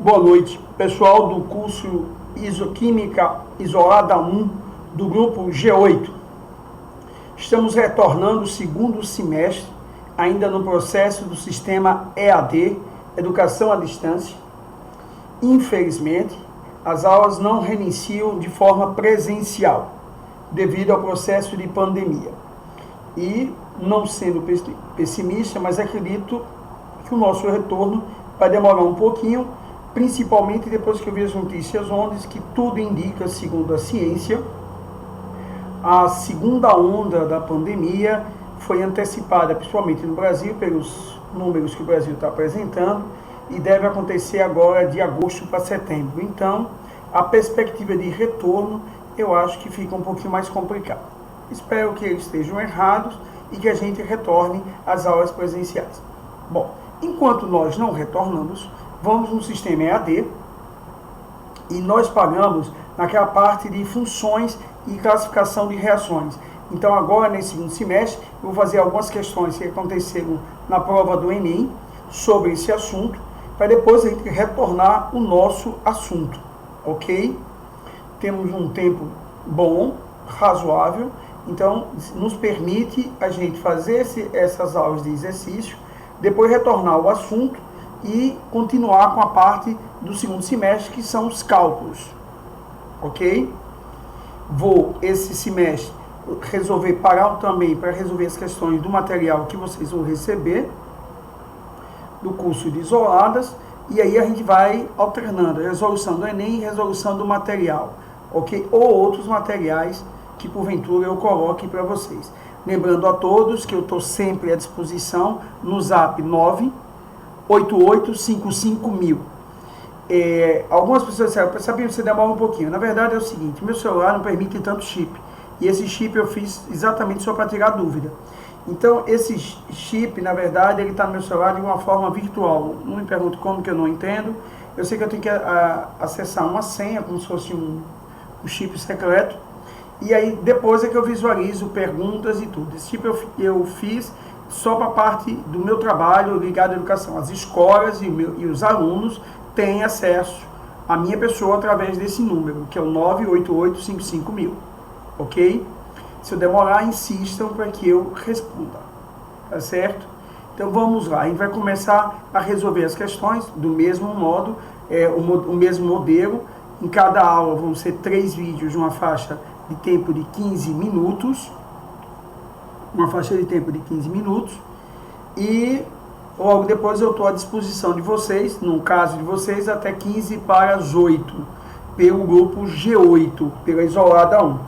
Boa noite, pessoal do curso Isoquímica Isolada 1 do grupo G8. Estamos retornando o segundo semestre, ainda no processo do sistema EAD, Educação à Distância. Infelizmente, as aulas não reiniciam de forma presencial, devido ao processo de pandemia. E, não sendo pessimista, mas acredito que o nosso retorno vai demorar um pouquinho, principalmente depois que eu vi as notícias ontem, que tudo indica, segundo a ciência, a segunda onda da pandemia foi antecipada, principalmente no Brasil, pelos números que o Brasil está apresentando, e deve acontecer agora de agosto para setembro. Então, a perspectiva de retorno, eu acho que fica um pouquinho mais complicada. Espero que eles estejam errados e que a gente retorne às aulas presenciais. Bom, enquanto nós não retornamos, vamos no sistema EAD e nós pagamos naquela parte de funções e classificação de reações. Então agora, nesse segundo semestre, eu vou fazer algumas questões que aconteceram na prova do Enem sobre esse assunto, para depois a gente retornar o nosso assunto, ok? Temos um tempo bom, razoável, então nos permite a gente fazer essas aulas de exercício, depois retornar ao assunto e continuar com a parte do segundo semestre, que são os cálculos, ok? Vou, esse semestre, parar também para resolver as questões do material que vocês vão receber do curso de isoladas, e aí a gente vai alternando resolução do Enem e resolução do material, ok? Ou outros materiais que porventura eu coloque para vocês. Lembrando a todos que eu estou sempre à disposição no Zap 98855.000. Algumas pessoas disseram, sabia que você demora um pouquinho. Na verdade é o seguinte, meu celular não permite tanto chip. E esse chip eu fiz exatamente só para tirar dúvida. Então esse chip, na verdade, ele está no meu celular de uma forma virtual. Não me pergunto como, que eu não entendo. Eu sei que eu tenho que acessar uma senha, como se fosse um chip secreto. E aí depois é que eu visualizo perguntas e tudo. Esse chip eu fiz só para a parte do meu trabalho ligado à educação. As escolas e os alunos têm acesso à minha pessoa através desse número, que é o 98855.000, ok? Se eu demorar, insistam para que eu responda, tá certo? Então vamos lá, a gente vai começar a resolver as questões do mesmo modo, o mesmo modelo. Em cada aula vão ser 3 vídeos de uma faixa de tempo de 15 minutos, e logo depois eu estou à disposição de vocês, no caso de vocês, até 15 para as 8, pelo grupo G8, pela Isolada 1,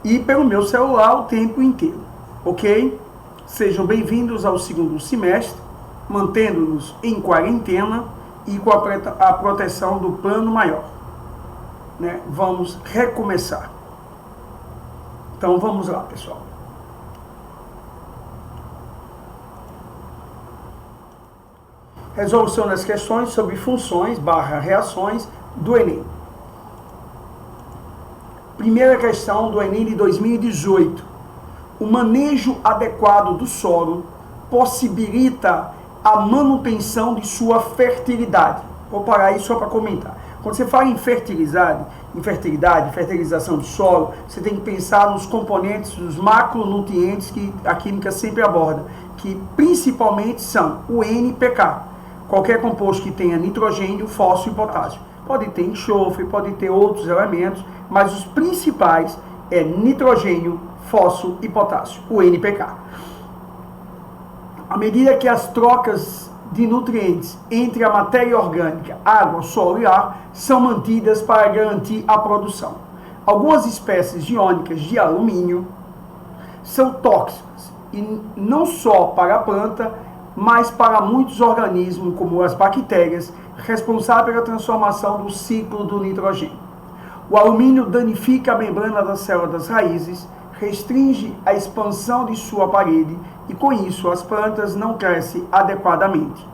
e pelo meu celular o tempo inteiro, ok? Sejam bem-vindos ao segundo semestre, mantendo-nos em quarentena e com a proteção do plano maior, né? Vamos recomeçar. Então vamos lá, pessoal. Resolução das questões sobre funções / reações do Enem. Primeira questão do Enem de 2018. O manejo adequado do solo possibilita a manutenção de sua fertilidade. Vou parar aí só para comentar. Quando você fala em fertilidade, fertilização do solo, você tem que pensar nos componentes, dos macronutrientes que a química sempre aborda, que principalmente são o NPK. Qualquer composto que tenha nitrogênio, fósforo e potássio. Pode ter enxofre, pode ter outros elementos, mas os principais é nitrogênio, fósforo e potássio, o NPK. À medida que as trocas de nutrientes entre a matéria orgânica, água, solo e ar são mantidas para garantir a produção. Algumas espécies iônicas de alumínio são tóxicas, e não só para a planta, mas para muitos organismos, como as bactérias, responsáveis pela transformação do ciclo do nitrogênio. O alumínio danifica a membrana das células das raízes, restringe a expansão de sua parede e, com isso, as plantas não crescem adequadamente.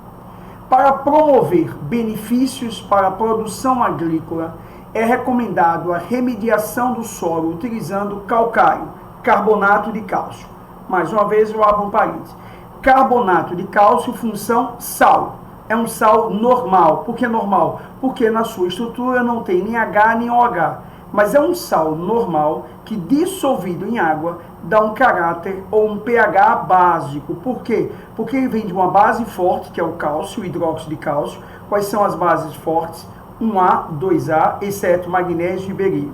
Para promover benefícios para a produção agrícola, é recomendado a remediação do solo utilizando calcário, carbonato de cálcio. Mais uma vez, eu abro um parênteses. Carbonato de cálcio, função sal. é um sal normal. Por que normal? Porque na sua estrutura não tem nem H nem OH. Mas é um sal normal que, dissolvido em água, dá um caráter ou um pH básico. Por quê? Porque ele vem de uma base forte, que é o cálcio, o hidróxido de cálcio. Quais são as bases fortes? 1A, 2A, exceto magnésio e berílio.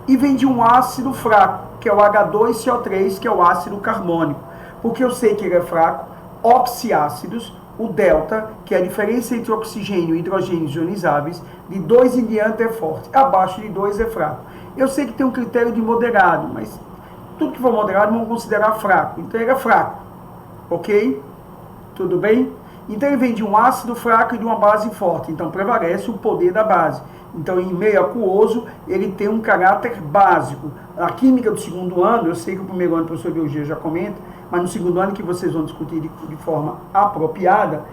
E vem de um ácido fraco, que é o H2CO3, que é o ácido carbônico. Porque eu sei que ele é fraco, oxiácidos, o delta, que é a diferença entre oxigênio e hidrogênio ionizáveis, de 2 em diante é forte, abaixo de 2 é fraco. Eu sei que tem um critério de moderado, mas tudo que for moderado vamos considerar fraco. Então ele é fraco, ok? Tudo bem? Então ele vem de um ácido fraco e de uma base forte, então prevalece o poder da base. Então em meio aquoso ele tem um caráter básico. A química do segundo ano, eu sei que o primeiro ano o professor de biologia já comenta, mas no segundo ano que vocês vão discutir de forma apropriada,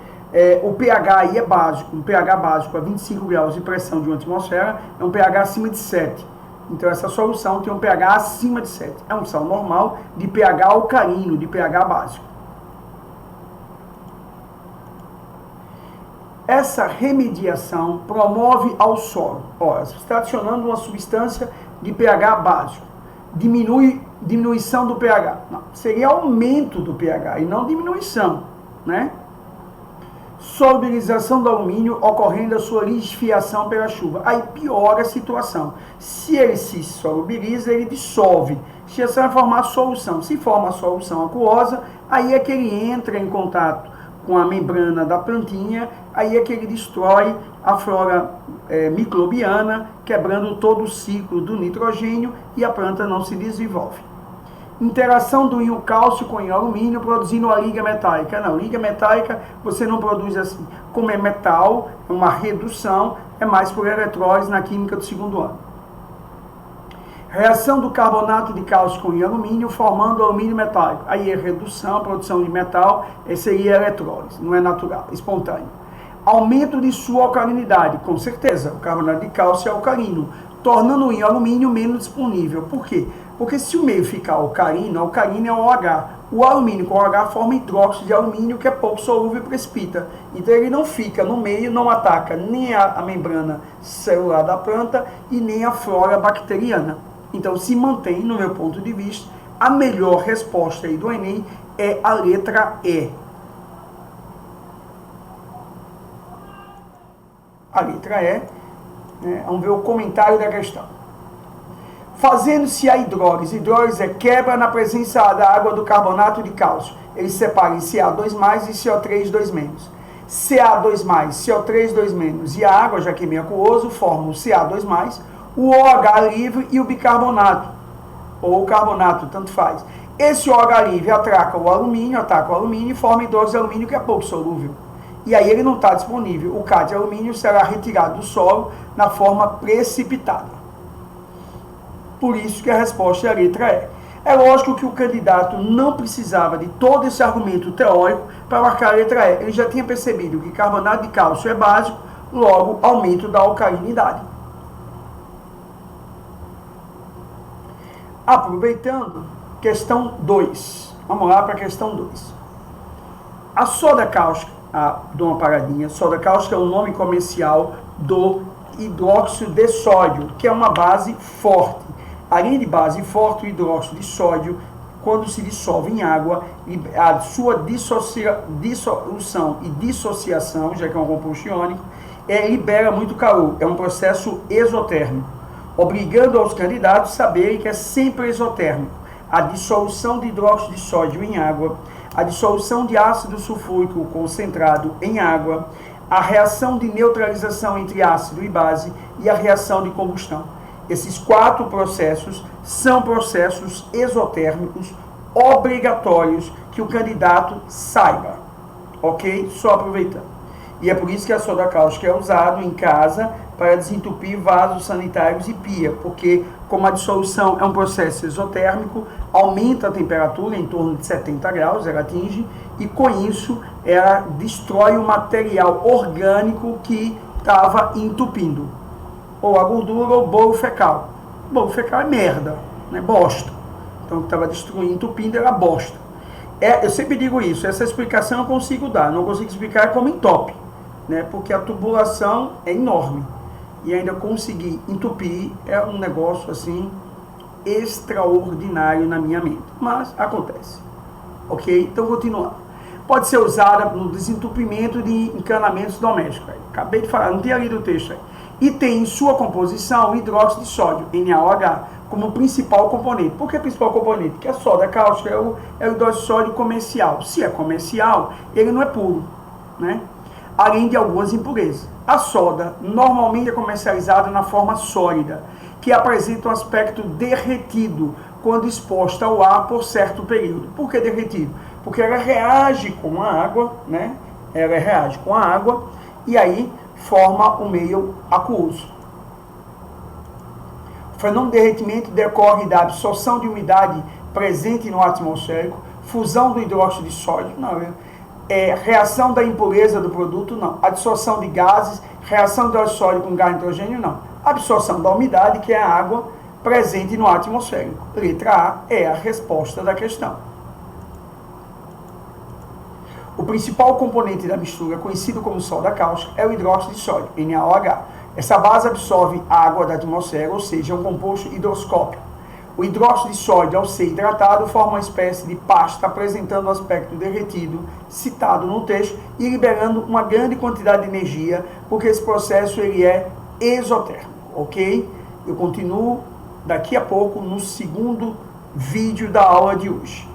o pH aí é básico, um pH básico a 25 graus de pressão de uma atmosfera é um pH acima de 7. Então essa solução tem um pH acima de 7. É um sal normal de pH alcalino, de pH básico. Essa remediação promove ao solo. Você está adicionando uma substância de pH básico. Diminuição do pH. Não, seria aumento do pH e não diminuição, né? Solubilização do alumínio ocorrendo a sua lixiviação pela chuva. Aí piora a situação. Se ele se solubiliza, ele dissolve. Se essa vai formar solução. Se forma a solução aquosa, aí é que ele entra em contato com a membrana da plantinha, aí é que ele destrói a flora microbiana, quebrando todo o ciclo do nitrogênio e a planta não se desenvolve. Interação do íon cálcio com o íon alumínio produzindo uma liga metálica. Não, liga metálica você não produz assim. Como é metal, é uma redução, é mais por eletrólise na química do segundo ano. Reação do carbonato de cálcio com alumínio, formando alumínio metálico. Aí é redução, produção de metal, esse aí é eletrólise, não é natural, espontâneo. Aumento de sua alcalinidade, com certeza, o carbonato de cálcio é alcalino, tornando o alumínio menos disponível. Por quê? Porque se o meio ficar alcalino é o OH. O alumínio com OH forma hidróxido de alumínio, que é pouco solúvel e precipita. Então ele não fica no meio, não ataca nem a membrana celular da planta e nem a flora bacteriana. Então, se mantém, no meu ponto de vista, a melhor resposta aí do Enem é a letra E. A letra E, né? Vamos ver o comentário da questão. Fazendo-se a hidrólise. Hidrólise é quebra na presença da água do carbonato de cálcio. Eles separam em Ca2+, e CO3, 2-. Ca2+, CO3, 2- e a água, já que é meio aquoso, formam o Ca2+, o OH livre e o bicarbonato, ou o carbonato, tanto faz. Esse OH livre ataca o alumínio e forma hidróxido de alumínio, que é pouco solúvel. E aí ele não está disponível. O K de alumínio será retirado do solo na forma precipitada. Por isso que a resposta é a letra E. É lógico que o candidato não precisava de todo esse argumento teórico para marcar a letra E. Ele já tinha percebido que carbonato de cálcio é básico, logo aumento da alcalinidade. Aproveitando, questão 2. Vamos lá para a questão 2. A soda cáustica, dou uma paradinha, soda cáustica é o nome comercial do hidróxido de sódio, que é uma base forte. Além de base forte, o hidróxido de sódio, quando se dissolve em água, a sua dissolução e dissociação, já que é um composto iônico, libera muito calor. É um processo exotérmico, obrigando aos candidatos a saberem que é sempre exotérmico. A dissolução de hidróxido de sódio em água, a dissolução de ácido sulfúrico concentrado em água, a reação de neutralização entre ácido e base e a reação de combustão. Esses 4 processos são processos exotérmicos obrigatórios que o candidato saiba, ok? Só aproveitando. E é por isso que a soda cáustica é usada em casa para desentupir vasos sanitários e pia, porque como a dissolução é um processo exotérmico, aumenta a temperatura em torno de 70 graus, ela atinge, e com isso ela destrói o material orgânico que estava entupindo, ou a gordura ou o bolo fecal. O bolo fecal é merda, né? Bosta. Então o que estava destruindo, entupindo, era bosta. Eu sempre digo isso, essa explicação eu consigo dar, não consigo explicar como entope. né? Porque a tubulação é enorme e ainda conseguir entupir é um negócio assim extraordinário na minha mente, mas acontece, ok? Então, continuando. Pode ser usada no desentupimento de encanamentos domésticos. Acabei de falar, não tinha lido o texto aí. E tem em sua composição o hidróxido de sódio, NaOH, como principal componente. Por que principal componente? Porque a soda cáustica é o hidróxido de sódio comercial. Se é comercial, ele não é puro, né? Além de algumas impurezas. A soda normalmente é comercializada na forma sólida, que apresenta um aspecto derretido quando exposta ao ar por certo período. Por que derretido? Porque ela reage com a água, né? Ela reage com a água e aí forma o meio aquoso. O fenômeno de derretimento decorre da absorção de umidade presente no ar atmosférico, fusão do hidróxido de sódio, não, reação da impureza do produto, não. Absorção de gases, reação do hidróxido de sódio com gás nitrogênio, não. Absorção da umidade, que é a água presente no ar atmosférico. Letra A é a resposta da questão. O principal componente da mistura, conhecido como soda cáustica, é o hidróxido de sódio, NaOH. Essa base absorve a água da atmosfera, ou seja, é um composto higroscópico. O hidróxido de sódio, ao ser hidratado, forma uma espécie de pasta apresentando o aspecto derretido, citado no texto, e liberando uma grande quantidade de energia, porque esse processo ele é exotérmico, ok? Eu continuo daqui a pouco no segundo vídeo da aula de hoje.